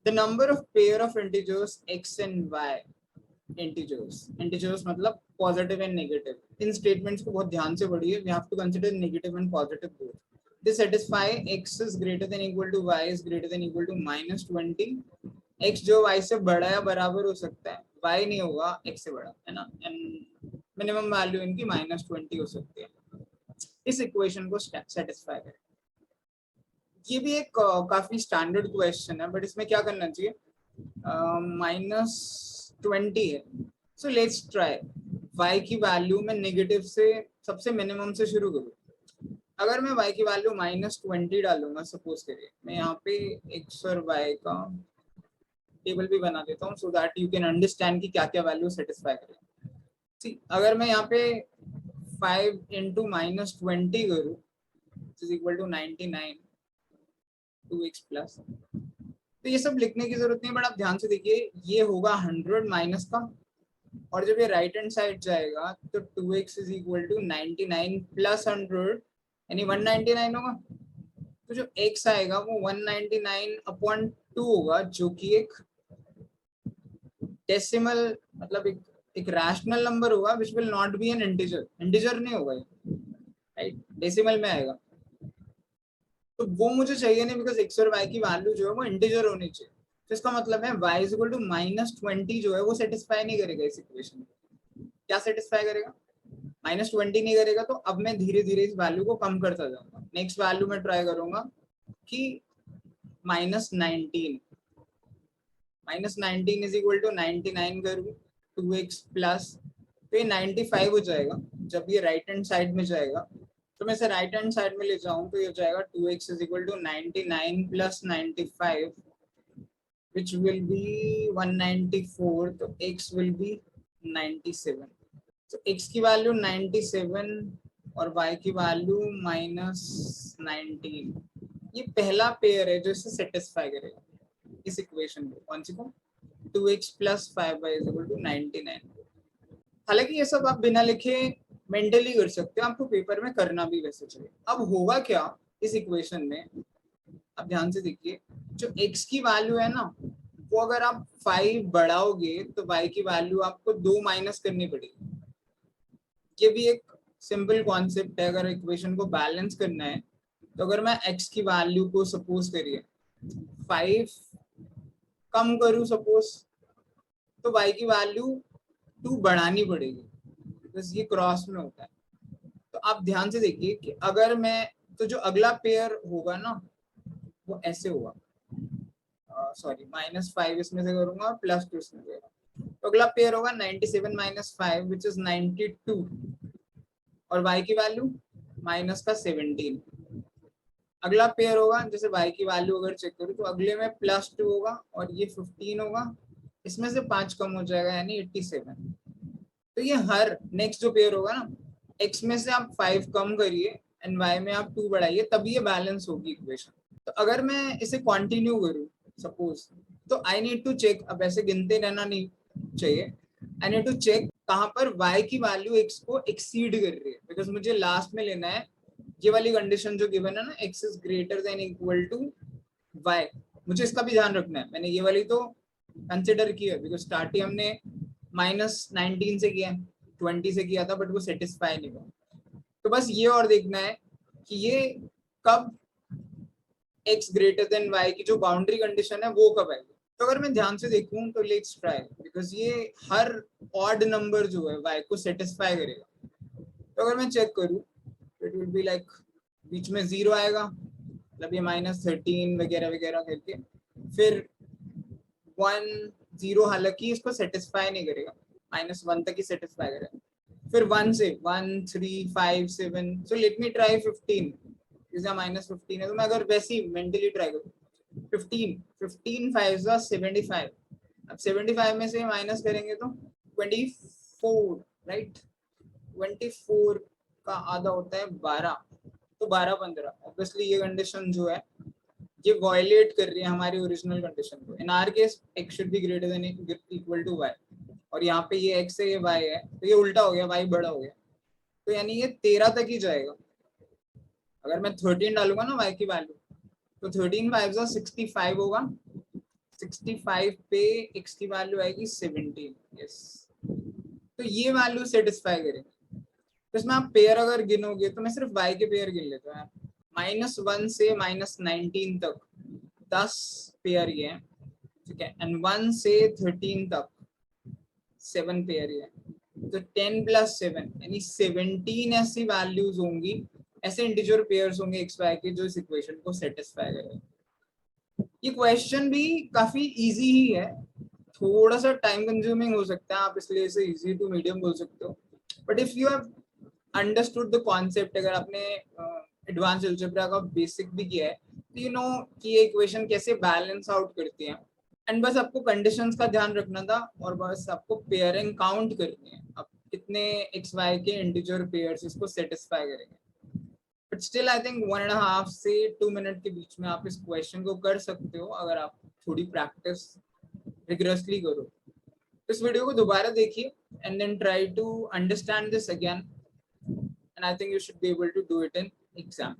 The number of pair of integers x and y, integers मतलब positive and negative. इन statements को बहुत ध्यान से पढ़िए, we have to consider negative and positive both. They satisfy x is greater than equal to y is greater than equal to -20। x जो y से बड़ा या बराबर हो सकता है, y नहीं होगा x से बड़ा, है ना, एंड मिनिमम वैल्यू इनकी -20 हो सकती है। इस इक्वेशन को सेटिस्फाई करें। ये भी एक काफी स्टैंडर्ड क्वेश्चन है, बट इसमें क्या करना चाहिए, -20 है, सो लेट्स ट्राई। y की वैल्यू में नेगेटिव से सबसे मिनिमम से शुरू करूँ। अगर मैं y की वैल्यू -20 डालूंगा, सपोज करिए, मैं यहाँ पे x और y का टेबल भी बना देता हूँ so that you can understand कि क्या क्या वैल्यू सेटिस्फाई करें। सी, अगर मैं यहाँ पे 5 into -20 करूँ is equal to 99 2x plus, तो ये सब लिखने की जरूरत नहीं, बट आप ध्यान से देखिए, ये होगा 100 माइनस का, और जब ये राइट हैंड साइड जाएगा तो 2x is equal to 99 plus 100 यानी 199 होगा। तो जो x आएगा वो 199/2 होगा, जो कि एक डेसिमल मतलब एक रैशनल नंबर होगा, which will not be N integer. Integer नहीं होगा, राइट, डेसिमल में आएगा। तो वो मुझे चाहिए नहीं, बिकॉज x और y की वैल्यू जो है वो इंटीजर होनी चाहिए। तो इसका मतलब है y इज इक्वल टू -20 जो है वो सेटिस्फाई नहीं करेगा इस इक्वेशन को। क्या सेटिस्फाई करेगा, -20 नहीं करेगा। तो अब मैं धीरे धीरे इस वैल्यू को कम करता जाऊंगा। नेक्स्ट वैल्यू में ट्राई करूंगा कि -19 इज इक्वल टू 99 करूँ 2x प्लस, तो ये 95 हो जाएगा। जब ये राइट हैंड साइड में जाएगा तो मैं इसे राइट हैंड साइड में ले जाऊं तो ये हो जाएगा 2x इज इक्वल टू 99 प्लस 95 which will be 194, तो x will be 97। तो x की वैल्यू 97 और y की वैल्यू -19। ये पहला पेयर है जो इसे सेटिस्फाई करेगा इस इक्वेशन को। कौन सी को, 2x plus 5y is equal to 99। हालांकि ये सब आप बिना लिखे मेंटली कर सकते हो, आपको पेपर में करना भी वैसे चाहिए। अब होगा क्या इस इक्वेशन में, आप ध्यान से देखिए, जो x की वैल्यू है ना, वो अगर आप 5 बढ़ाओगे तो y की वैल्यू आपको 2 माइनस करनी पड़ेगी। ये भी एक सिंपल कॉन्सेप्ट है। अगर इक्वेशन को बैलेंस करना है तो अगर मैं x की वैल्यू को सपोज करिए 5 कम करूं सपोज, तो y की वैल्यू 2 बढ़ानी पड़ेगी, बस ये क्रॉस में होता है। तो आप ध्यान से देखिए कि अगर मैं, तो जो अगला पेयर होगा ना वो ऐसे होगा, सॉरी -5 इसमें से करूंगा +2 इसमें से, तो अगला पेयर होगा 97 - 5 विच इज 92, और y की वैल्यू -17। अगला पेयर होगा, जैसे y की वैल्यू अगर चेक करूँ तो अगले में +2 होगा और ये 15 होगा, इसमें से 5 कम हो जाएगा यानी 87। तो ये हर नेक्स्ट जो पेयर होगा ना, x में से आप 5 कम करिए एंड y में आप 2 बढ़ाइए, तभी ये बैलेंस होगी इक्वेशन। तो अगर मैं इसे कंटिन्यू करूं सपोज, तो आई नीड टू चेक, अब ऐसे गिनते रहना नहीं चाहिए, आई नीड टू चेक कहां पर y की वैल्यू x को एक्सीड कर रही है, बिकॉज मुझे लास्ट में लेना है ये वाली कंडीशन जो गिवन है ना, x is greater than equal to y। मुझे इसका भी ध्यान रखना है, मैंने ये वाली तो कंसिडर की है बिकॉज स्टार्टिंग हमने -19 से किया, 20 से किया था, बट वो सेटिस्फाई नहीं हुआ। तो बस ये और देखना है कि ये कब x ग्रेटर देन y की जो बाउंड्री कंडीशन है वो कब आएगी। तो अगर मैं ध्यान से देखूं तो लेट्स ट्राई, बिकॉज ये हर ऑड नंबर जो है y को सेटिस्फाई करेगा। तो अगर मैं चेक करूं तो इट विल बी लाइक बीच में 0 आएगा, मतलब ये -13 वगैरह वगैरह करके, फिर 1 0, हालांकि इसको सेटिस्फाई नहीं करेगा, -1 तक ही सेटिस्फाई करेगा, फिर 1 से 1 3 5 7, सो लेट मी ट्राई 15, इसका -15 है, तो मैं अगर वैसे ही मेंटली ट्राई करूँ 15 5 75, अब 75 में से माइनस करेंगे तो 24, राइट, 24 का आधा होता है 12, तो 12 15, ऑब्वियसली ये कंडीशन जो है ये वायलेट कर रही है हमारी ओरिजिनल कंडीशन को। In our case x should be greater than equal to y, और यहाँ पे ये x है ये y है, तो ये उल्टा हो गया, y बड़ा हो गया, तो यानी ये 13 तक ही जाएगा। अगर मैं 13 डालूंगा ना y की वैल्यू, तो 13 5 65 होगा, 65 पे x की वैल्यू आएगी 17, यस। तो ये वैल्यू सेटिस्फाई करेंगे। तो इसमें आप पेयर अगर गिनोगे तो मैं सिर्फ y के पेयर गिन लेता हूँ। -1 से -19 तक 10 पेयर ये है, ठीक है। एंड 1 से 13 तक 7 पेयर ये है। तो 10 + 7 यानी 17 ऐसी वैल्यूज होंगी, ऐसे इंटीजर पेयर्स होंगे x y के जो इस इक्वेशन को सेटिस्फाई करेंगे। ये क्वेश्चन भी काफी इजी ही है, थोड़ा सा टाइम कंज्यूमिंग हो सकता है, आप इसलिए इसे इजी टू मीडियम बोल सकते हो। But if you have understood the concept, अगर आपने एडवांस अलजेब्रा का बेसिक भी किया है, तो यू नो कि ये इक्वेशन कैसे बैलेंस आउट करती है। एंड बस आपको कंडीशंस का ध्यान रखना था, और बस आपको पेयरिंग काउंट करनी है, आप कितने एक्स वाई के इंटीजर पेयर्स इसको सेटिस्फाई करेंगे। बट स्टिल आई थिंक 1.5 से 2 मिनट के बीच में आप इस क्वेश्चन को कर सकते हो, अगर आप थोड़ी प्रैक्टिस रिगरसली करो। इस वीडियो को दोबारा देखिए and then try to understand this again, and I think you should be able to do it in exam.